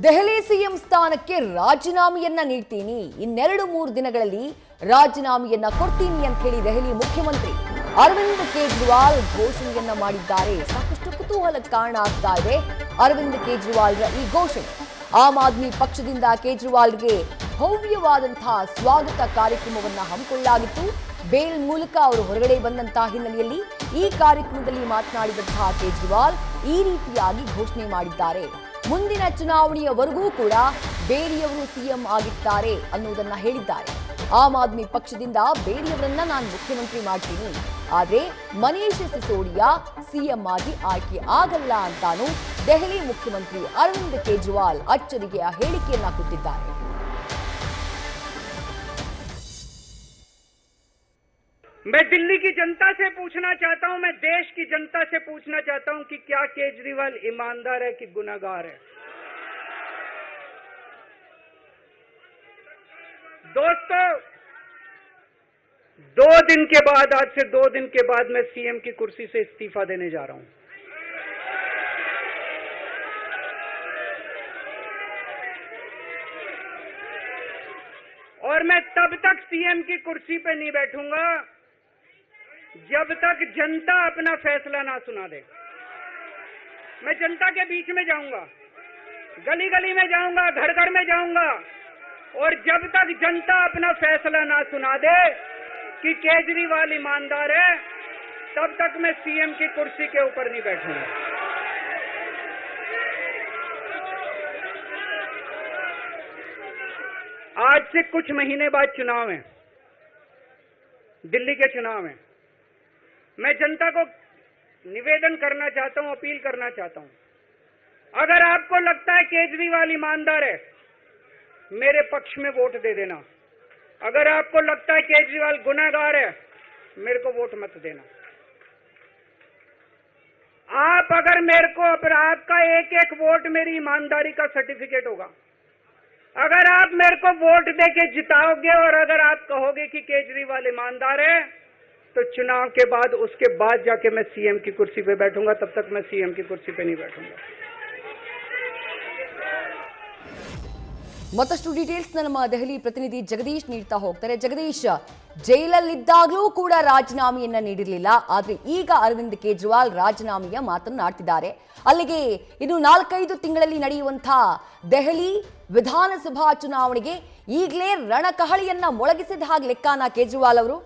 Delhi CM ಸ್ಥಾನಕ್ಕೆ ರಾಜೀನಾಮೆಯನ್ನ ನೀಡ್ತೀನಿ, ಇನ್ನೆರಡು ಮೂರು ದಿನಗಳಲ್ಲಿ ರಾಜೀನಾಮೆಯನ್ನ ಕೊಡ್ತೀನಿ ಅಂತ ಹೇಳಿ ದೆಹಲಿ ಮುಖ್ಯಮಂತ್ರಿ ಅರವಿಂದ್ ಕೇಜ್ರಿವಾಲ್ ಘೋಷಣೆಯನ್ನ ಮಾಡಿದ್ದಾರೆ. ಸಾಕಷ್ಟು ಕುತೂಹಲಕ್ಕೆ ಕಾರಣ ಆಗ್ತಾ ಇದೆ ಅರವಿಂದ್ ಕೇಜ್ರಿವಾಲ್ರ ಈ ಘೋಷಣೆ. ಆಮ್ ಆದ್ಮಿ ಪಕ್ಷದಿಂದ ಕೇಜ್ರಿವಾಲ್ಗೆ ಭವ್ಯವಾದಂತಹ ಸ್ವಾಗತ ಕಾರ್ಯಕ್ರಮವನ್ನ ಹಮ್ಮಿಕೊಳ್ಳಲಾಗಿತ್ತು. ಬೇಲ್ ಮೂಲಕ ಅವರು ಹೊರಗಡೆ ಬಂದಂತಹ ಹಿನ್ನೆಲೆಯಲ್ಲಿ ಈ ಕಾರ್ಯಕ್ರಮದಲ್ಲಿ ಮಾತನಾಡಿದಂತಹ ಕೇಜ್ರಿವಾಲ್ ಈ ರೀತಿಯಾಗಿ ಘೋಷಣೆ ಮಾಡಿದ್ದಾರೆ. ಮುಂದಿನ ಚುನಾವಣೆಯವರೆಗೂ ಕೂಡ ಬೇರಿಯವರು ಸಿಎಂ ಆಗಿದ್ದಾರೆ ಅನ್ನುವುದನ್ನ ಹೇಳಿದ್ದಾರೆ. ಆಮ್ ಆದ್ಮಿ ಪಕ್ಷದಿಂದ ಬೇರಿಯವರನ್ನ ನಾನು ಮುಖ್ಯಮಂತ್ರಿ ಮಾಡ್ತೀನಿ, ಆದ್ರೆ ಮನೀಶ್ ಸಿಸೋಡಿಯಾ ಸಿಎಂ ಆಗಿ ಆಯ್ಕೆ ಆಗಲ್ಲ ಅಂತಾನು ದೆಹಲಿ ಮುಖ್ಯಮಂತ್ರಿ ಅರವಿಂದ್ ಕೇಜ್ರಿವಾಲ್ ಅಚ್ಚರಿಗೆಯ ಹೇಳಿಕೆಯನ್ನ ಕೊಟ್ಟಿದ್ದಾರೆ. मैं दिल्ली की जनता से पूछना चाहता हूं, मैं देश की जनता से पूछना चाहता हूं कि क्या केजरीवाल ईमानदार है कि गुनहगार है। दोस्तों, 2 दिन के बाद, आज से 2 दिन के बाद मैं सीएम की कुर्सी से इस्तीफा देने जा रहा हूं। और मैं तब तक सीएम की कुर्सी पे नहीं बैठूंगा जब तक जनता अपना फैसला ना सुना दे। मैं जनता के बीच में जाऊंगा, गली गली में जाऊंगा, घर घर में जाऊंगा, और जब तक जनता अपना फैसला ना सुना दे कि केजरीवाल ईमानदार है, तब तक मैं सीएम की कुर्सी के ऊपर नहीं बैठूंगा। आज से कुछ महीने बाद चुनाव है, दिल्ली के चुनाव है। मैं जनता को निवेदन करना चाहता हूं, अपील करना चाहता हूं, अगर आपको लगता है केजरीवाल ईमानदार है, मेरे पक्ष में वोट दे देना। अगर आपको लगता है केजरीवाल गुनहगार है, मेरे को वोट मत देना। आप अगर मेरे को, आपका एक एक वोट मेरी ईमानदारी का सर्टिफिकेट होगा। अगर आप मेरे को वोट देके जिताओगे और अगर आप कहोगे कि केजरीवाल ईमानदार है, तो चुनाव के बाद, उसके बाद जाके मैं सीएम की कुर्सी पे बैठूंगा। तब तक मैं सीएम की कुर्सी पे नहीं बैठूंगा। ಮತ್ತಷ್ಟು ಡೀಟೇಲ್ಸ್ ನಮ್ಮ ದೆಹಲಿ ಪ್ರತಿನಿಧಿ ಜಗದೀಶ್ ನೀಡ್ತಾ ಹೋಗ್ತಾರೆ. ಜಗದೀಶ್, ಜೈಲಲ್ಲಿದ್ದಾಗಲೂ ಕೂಡ ರಾಜೀನಾಮೆಯನ್ನ ನೀಡಿರಲಿಲ್ಲ, ಆದ್ರೆ ಈಗ ಅರವಿಂದ್ ಕೇಜ್ರಿವಾಲ್ ರಾಜೀನಾಮೆಯ ಮಾತನ್ನಾಡ್ತಿದ್ದಾರೆ. ಅಲ್ಲಿಗೆ ಇನ್ನು 4-5 ತಿಂಗಳಲ್ಲಿ ನಡೆಯುವಂತಹ ದೆಹಲಿ ವಿಧಾನಸಭಾ ಚುನಾವಣೆಗೆ ಈಗಲೇ ರಣಕಹಳಿಯನ್ನ ಮೊಳಗಿಸಿದ ಹಾಗೆ ಲೆಕ್ಕನ ಕೇಜ್ರಿವಾಲ್ ಅವರು.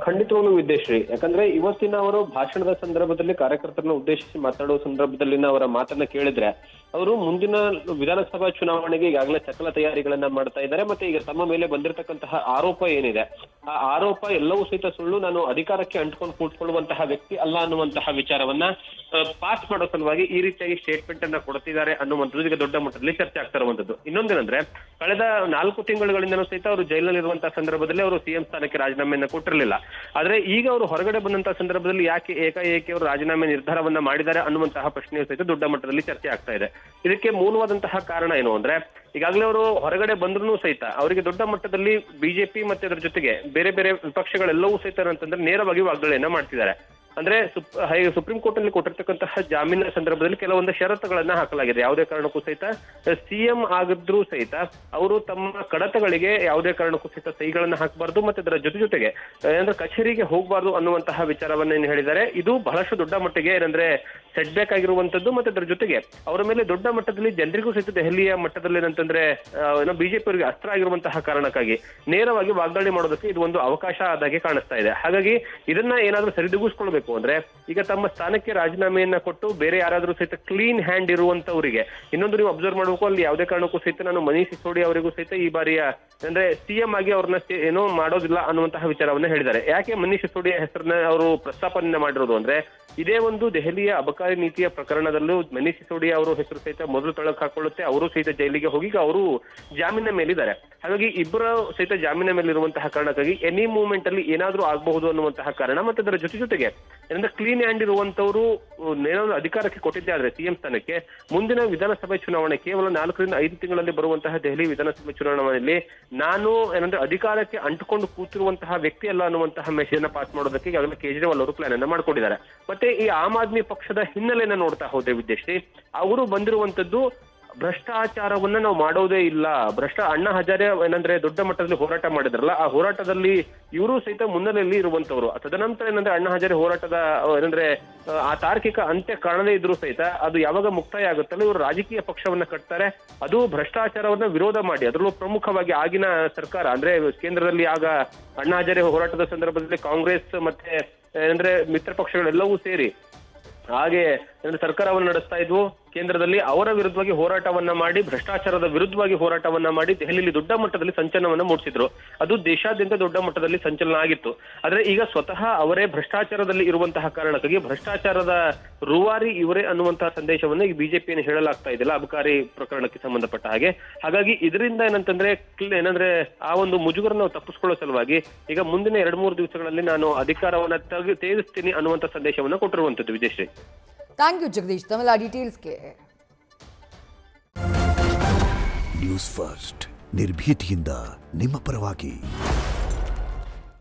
ಖಂಡಿತವಾಗ್ಲೂ ವಿದ್ಯಶ್ರೀ, ಯಾಕಂದ್ರೆ ಇವತ್ತಿನ ಅವರು ಭಾಷಣದ ಸಂದರ್ಭದಲ್ಲಿ ಕಾರ್ಯಕರ್ತರನ್ನ ಉದ್ದೇಶಿಸಿ ಮಾತನಾಡುವ ಸಂದರ್ಭದಲ್ಲಿನ ಅವರ ಮಾತನ್ನ ಕೇಳಿದ್ರೆ ಅವರು ಮುಂದಿನ ವಿಧಾನಸಭಾ ಚುನಾವಣೆಗೆ ಈಗಾಗಲೇ ಸಕಲ ತಯಾರಿಗಳನ್ನ ಮಾಡ್ತಾ ಇದ್ದಾರೆ. ಮತ್ತೆ ಈಗ ತಮ್ಮ ಮೇಲೆ ಬಂದಿರತಕ್ಕಂತಹ ಆರೋಪ ಏನಿದೆ, ಆ ಆರೋಪ ಎಲ್ಲವೂ ಸಹಿತ ಸುಳ್ಳು, ನಾನು ಅಧಿಕಾರಕ್ಕೆ ಅಂಟ್ಕೊಂಡು ಕೂತ್ಕೊಳ್ಳುವಂತಹ ವ್ಯಕ್ತಿ ಅಲ್ಲ ಅನ್ನುವಂತಹ ವಿಚಾರವನ್ನ ಪಾಸ್ ಮಾಡೋ ಸಲುವಾಗಿ ಈ ರೀತಿಯಾಗಿ ಸ್ಟೇಟ್ಮೆಂಟ್ ಅನ್ನ ಕೊಡ್ತಿದ್ದಾರೆ ಅನ್ನುವಂಥದ್ದು ಈಗ ದೊಡ್ಡ ಮಟ್ಟದಲ್ಲಿ ಚರ್ಚೆ ಆಗ್ತಾ ಇರುವಂತದ್ದು. ಇನ್ನೊಂದೇನಂದ್ರೆ, ಕಳೆದ 4 ತಿಂಗಳುಗಳಿಂದಲೂ ಸಹಿತ ಅವರು ಜೈಲಿನಲ್ಲಿರುವಂತಹ ಸಂದರ್ಭದಲ್ಲಿ ಅವರು ಸಿಎಂ ಸ್ಥಾನಕ್ಕೆ ರಾಜೀನಾಮೆಯನ್ನ ಕೊಟ್ಟಿರಲಿಲ್ಲ. ಆದ್ರೆ ಈಗ ಅವರು ಹೊರಗಡೆ ಬಂದಂತಹ ಸಂದರ್ಭದಲ್ಲಿ ಯಾಕೆ ಏಕಾಏಕಿ ಅವರು ರಾಜೀನಾಮೆ ನಿರ್ಧಾರವನ್ನ ಮಾಡಿದ್ದಾರೆ ಅನ್ನುವಂತಹ ಪ್ರಶ್ನೆಯು ಸಹಿತ ದೊಡ್ಡ ಮಟ್ಟದಲ್ಲಿ ಚರ್ಚೆ ಆಗ್ತಾ ಇದೆ. ಇದಕ್ಕೆ ಮೂಲವಾದಂತಹ ಕಾರಣ ಏನು ಅಂದ್ರೆ, ಈಗಾಗಲೇ ಅವರು ಹೊರಗಡೆ ಬಂದ್ರು ಸಹಿತ ಅವರಿಗೆ ದೊಡ್ಡ ಮಟ್ಟದಲ್ಲಿ ಬಿಜೆಪಿ ಮತ್ತೆ ಅದರ ಜೊತೆಗೆ ಬೇರೆ ಬೇರೆ ವಿಪಕ್ಷಗಳೆಲ್ಲವೂ ಸಹಿತ ಅಂತಂದ್ರೆ ನೇರವಾಗಿ ವಾಗ್ದಾಳಿಯನ್ನ ಮಾಡ್ತಿದ್ದಾರೆ. ಅಂದ್ರೆ ಸುಪ್ರೀಂ ಕೋರ್ಟ್ ಅಲ್ಲಿ ಕೊಟ್ಟಿರ್ತಕ್ಕಂತಹ ಜಾಮೀನಿನ ಸಂದರ್ಭದಲ್ಲಿ ಕೆಲವೊಂದು ಷರತ್ತುಗಳನ್ನ ಹಾಕಲಾಗಿದೆ. ಯಾವುದೇ ಕಾರಣಕ್ಕೂ ಸಹಿತ ಸಿಎಂ ಆಗಿದ್ರೂ ಸಹಿತ ಅವರು ತಮ್ಮ ಕಡತಗಳಿಗೆ ಯಾವುದೇ ಕಾರಣಕ್ಕೂ ಸಹಿತ ಸಹಿಗಳನ್ನ ಹಾಕಬಾರ್ದು, ಮತ್ತೆ ಅದರ ಜೊತೆಗೆ ಏನಂದ್ರೆ ಕಚೇರಿಗೆ ಹೋಗಬಾರ್ದು ಅನ್ನುವಂತಹ ವಿಚಾರವನ್ನ ಏನು ಹೇಳಿದ್ದಾರೆ. ಇದು ಬಹಳಷ್ಟು ದೊಡ್ಡ ಮಟ್ಟಿಗೆ ಏನಂದ್ರೆ ಸೆಟ್ ಬ್ಯಾಕ್ ಆಗಿರುವಂತದ್ದು. ಮತ್ತೆ ಅದರ ಜೊತೆಗೆ ಅವರ ಮೇಲೆ ದೊಡ್ಡ ಮಟ್ಟದಲ್ಲಿ ಜನರಿಗೂ ಸಹಿತ ದೆಹಲಿಯ ಮಟ್ಟದಲ್ಲಿ ಏನಂತಂದ್ರೆ ಬಿಜೆಪಿ ಅವರಿಗೆ ಅಸ್ತ್ರ ಆಗಿರುವಂತಹ ಕಾರಣಕ್ಕಾಗಿ ನೇರವಾಗಿ ವಾಗ್ದಾಳಿ ಮಾಡೋದಕ್ಕೆ ಇದು ಒಂದು ಅವಕಾಶ ಆದಾಗೆ ಕಾಣಿಸ್ತಾ ಇದೆ. ಹಾಗಾಗಿ ಇದನ್ನ ಏನಾದ್ರೂ ಸರಿದೂಗಿಸ್ಕೊಳ್ಬೇಕು ಅಂದ್ರೆ ಈಗ ತಮ್ಮ ಸ್ಥಾನಕ್ಕೆ ರಾಜೀನಾಮೆಯನ್ನ ಕೊಟ್ಟು ಬೇರೆ ಯಾರಾದ್ರೂ ಸಹಿತ ಕ್ಲೀನ್ ಹ್ಯಾಂಡ್ ಇರುವಂತವರಿಗೆ, ಇನ್ನೊಂದು ನೀವು ಅಬ್ಸರ್ವ್ ಮಾಡಬೇಕು, ಅಲ್ಲಿ ಯಾವುದೇ ಕಾರಣಕ್ಕೂ ಸಹಿತ ನಾನು ಮನೀಶ್ ಸಿಸೋಡಿಯಾ ಅವರಿಗೂ ಸಹಿತ ಈ ಬಾರಿಯ ಅಂದ್ರೆ ಸಿಎಂ ಆಗಿ ಅವ್ರನ್ನ ಏನೋ ಮಾಡೋದಿಲ್ಲ ಅನ್ನುವಂತಹ ವಿಚಾರವನ್ನ ಹೇಳಿದ್ದಾರೆ. ಯಾಕೆ ಮನೀಶ್ ಸಿಸೋಡಿಯಾ ಹೆಸರನ್ನ ಅವರು ಪ್ರಸ್ತಾಪನೆ ಮಾಡಿರೋದು ಅಂದ್ರೆ, ಇದೇ ಒಂದು ದೆಹಲಿಯ ಅಬಕಾರಿ ನೀತಿಯ ಪ್ರಕರಣದಲ್ಲೂ ಮನೀಶ್ ಸಿಸೋಡಿಯಾ ಅವರು ಹೆಸರು ಸಹಿತ ಮೊದಲು ತೊಳಕ್ ಹಾಕೊಳ್ಳುತ್ತೆ. ಅವರು ಸಹಿತ ಜೈಲಿಗೆ ಹೋಗಿ ಅವರು ಜಾಮೀನ ಮೇಲಿದ್ದಾರೆ. ಹಾಗಾಗಿ ಇಬ್ಬರು ಸಹಿತ ಜಾಮೀನ ಮೇಲಿರುವಂತಹ ಕಾರಣಕ್ಕಾಗಿ ಎನಿ ಮೂವ್ಮೆಂಟ್ ಅಲ್ಲಿ ಏನಾದ್ರೂ ಆಗಬಹುದು ಅನ್ನುವಂತಹ ಕಾರಣ, ಮತ್ತೆ ಅದರ ಜೊತೆಗೆ ಏನಂದ್ರೆ ಕ್ಲೀನ್ ಹ್ಯಾಂಡ್ ಇರುವಂತವರು ಏನಾದ್ರು ಅಧಿಕಾರಕ್ಕೆ ಕೊಟ್ಟಿದ್ದೆ ಆದ್ರೆ ಸಿಎಂ ಸ್ಥಾನಕ್ಕೆ ಮುಂದಿನ ವಿಧಾನಸಭೆ ಚುನಾವಣೆ ಕೇವಲ 4 ರಿಂದ 5 ತಿಂಗಳಲ್ಲಿ ಬರುವಂತಹ ದೆಹಲಿ ವಿಧಾನಸಭೆ ಚುನಾವಣೆಯಲ್ಲಿ ನಾನು ಏನಂದ್ರೆ ಅಧಿಕಾರಕ್ಕೆ ಅಂಟುಕೊಂಡು ಕೂತಿರುವಂತಹ ವ್ಯಕ್ತಿ ಅಲ್ಲ ಅನ್ನುವಂತಹ ಮೆಸೇಜ್ ಅನ್ನ ಪಾಸ್ ಮಾಡೋದಕ್ಕೆ ಈಗಾಗಲೇ ಕೇಜ್ರಿವಾಲ್ ಅವರು ಪ್ಲಾನ್ ಅನ್ನ ಮಾಡ್ಕೊಂಡಿದ್ದಾರೆ. ಮತ್ತೆ ಈ ಆಮ್ ಆದ್ಮಿ ಪಕ್ಷದ ಹಿನ್ನೆಲೆಯನ್ನ ನೋಡ್ತಾ ಹೋದ್ರೆ ವಿದ್ಯಶ್ರೀ, ಅವರು ಬಂದಿರುವಂತದ್ದು ಭ್ರಷ್ಟಾಚಾರವನ್ನ ನಾವು ಮಾಡೋದೇ ಇಲ್ಲ. ಅಣ್ಣಾ ಹಜಾರೆ ಏನಂದ್ರೆ ದೊಡ್ಡ ಮಟ್ಟದಲ್ಲಿ ಹೋರಾಟ ಮಾಡಿದ್ರಲ್ಲ, ಆ ಹೋರಾಟದಲ್ಲಿ ಇವರು ಸಹಿತ ಮುನ್ನೆಲೆಯಲ್ಲಿ ಇರುವಂತವ್ರು. ತದನಂತರ ಏನಂದ್ರೆ ಅಣ್ಣಾ ಹಜಾರೆ ಹೋರಾಟದ ಏನಂದ್ರೆ ಆ ತಾರ್ಕಿಕ ಅಂತ್ಯ ಕಾಣದೇ ಇದ್ರು ಸಹಿತ ಅದು ಯಾವಾಗ ಮುಕ್ತಾಯ ಆಗುತ್ತಲ್ಲ ಇವರು ರಾಜಕೀಯ ಪಕ್ಷವನ್ನ ಕಟ್ತಾರೆ. ಅದು ಭ್ರಷ್ಟಾಚಾರವನ್ನ ವಿರೋಧ ಮಾಡಿ, ಅದರಲ್ಲೂ ಪ್ರಮುಖವಾಗಿ ಆಗಿನ ಸರ್ಕಾರ ಅಂದ್ರೆ ಕೇಂದ್ರದಲ್ಲಿ ಆಗ ಅಣ್ಣಾ ಹಜಾರೆ ಹೋರಾಟದ ಸಂದರ್ಭದಲ್ಲಿ ಕಾಂಗ್ರೆಸ್ ಮತ್ತೆ ಏನಂದ್ರೆ ಮಿತ್ರ ಪಕ್ಷಗಳೆಲ್ಲವೂ ಸೇರಿ ಹಾಗೆ ಸರ್ಕಾರವನ್ನು ನಡೆಸ್ತಾ ಇದ್ವು. ಕೇಂದ್ರದಲ್ಲಿ ಅವರ ವಿರುದ್ಧವಾಗಿ ಹೋರಾಟವನ್ನ ಮಾಡಿ, ಭ್ರಷ್ಟಾಚಾರದ ವಿರುದ್ಧವಾಗಿ ಹೋರಾಟವನ್ನ ಮಾಡಿ ದೆಹಲಿಯಲ್ಲಿ ದೊಡ್ಡ ಮಟ್ಟದಲ್ಲಿ ಸಂಚಲನವನ್ನ ಮೂಡಿಸಿದ್ರು. ಅದು ದೇಶಾದ್ಯಂತ ದೊಡ್ಡ ಮಟ್ಟದಲ್ಲಿ ಸಂಚಲನ ಆಗಿತ್ತು. ಆದ್ರೆ ಈಗ ಸ್ವತಃ ಅವರೇ ಭ್ರಷ್ಟಾಚಾರದಲ್ಲಿ ಇರುವಂತಹ ಕಾರಣಕ್ಕಾಗಿ ಭ್ರಷ್ಟಾಚಾರದ ರೂವಾರಿ ಇವರೇ ಅನ್ನುವಂತಹ ಸಂದೇಶವನ್ನ ಈ ಬಿಜೆಪಿಯನ್ನು ಹೇಳಲಾಗ್ತಾ ಇದೆಯಲ್ಲ ಅಬಕಾರಿ ಪ್ರಕರಣಕ್ಕೆ ಸಂಬಂಧಪಟ್ಟ ಹಾಗೆ. ಹಾಗಾಗಿ ಇದರಿಂದ ಏನಂದ್ರೆ ಆ ಒಂದು ಮುಜುಗರ ನಾವು ತಪ್ಪಿಸ್ಕೊಳ್ಳೋ ಸಲುವಾಗಿ ಈಗ ಮುಂದಿನ 2-3 ದಿವಸಗಳಲ್ಲಿ ನಾನು ಅಧಿಕಾರವನ್ನ ತ್ಯಜಿಸ್ತೀನಿ ಅನ್ನುವಂತ ಸಂದೇಶವನ್ನ ಕೊಟ್ಟಿರುವಂತದ್ದು ವಿಜಯಶ್ರೀ. ಥ್ಯಾಂಕ್ ಯು ಜಗದೀಶ್ ತಮ್ಮೆಲ್ಲ ಡೀಟೇಲ್ಸ್ಗೆ. ನ್ಯೂಸ್ ಫಸ್ಟ್ ನಿರ್ಭೀತಿಯಿಂದ ನಿಮ್ಮ ಪರವಾಗಿ.